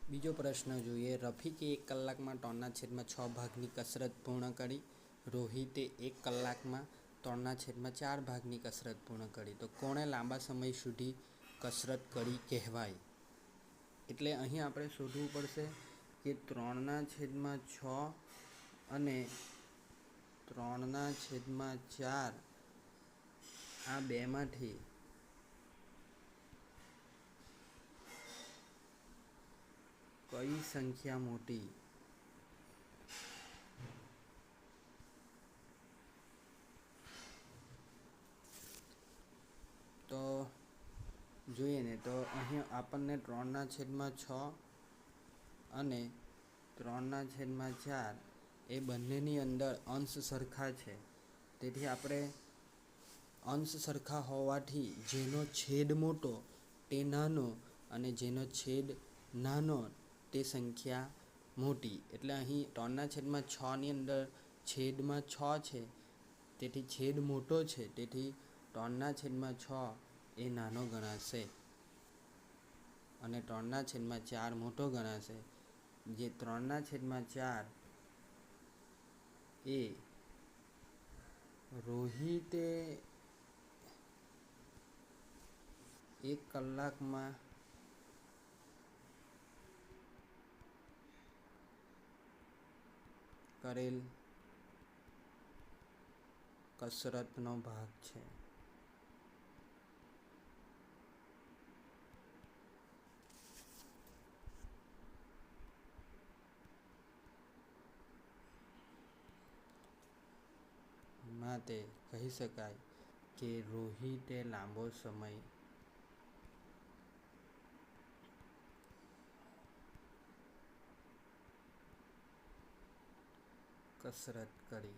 બીજો પ્રશ્ન જોઈએ. રફીકે 1 કલાકમાં 3/6 ભાગની કસરત પૂર્ણ કરી. રોહિતે 1 કલાકમાં 3/4 ભાગની કસરત પૂર્ણ કરી. તો કોણે લાંબા સમય સુધી કસરત કરી કહેવાય? એટલે અહીં આપણે શોધવું પડશે કે 3/6 અને 3/4 આ બેમાંથી કઈ સંખ્યા મોટી? તો જોઈએ ને, તો અહીં આપણને 3/6 અને 3/4 એ બંનેની અંદર અંશ સરખા છે. તેથી આપણે અંશ સરખા હોવાથી જેનો છેદ મોટો તે નાનો અને જેનો છેદ નાનો તે સંખ્યા મોટી. એટલે અહીં 3/6 ની અંદર છેદમાં 6 છે, તેથી છેદ મોટો છે, તેથી 3/6 એ નાનો ગણાશે અને 3/4 મોટો ગણાશે. જે 3/4 એ રોહિતે 1 કલાકમાં કરેલ કસરતનો ભાગ છે. માટે કહી શકાય કે રોહિતે લાંબો સમય કસરત કરી.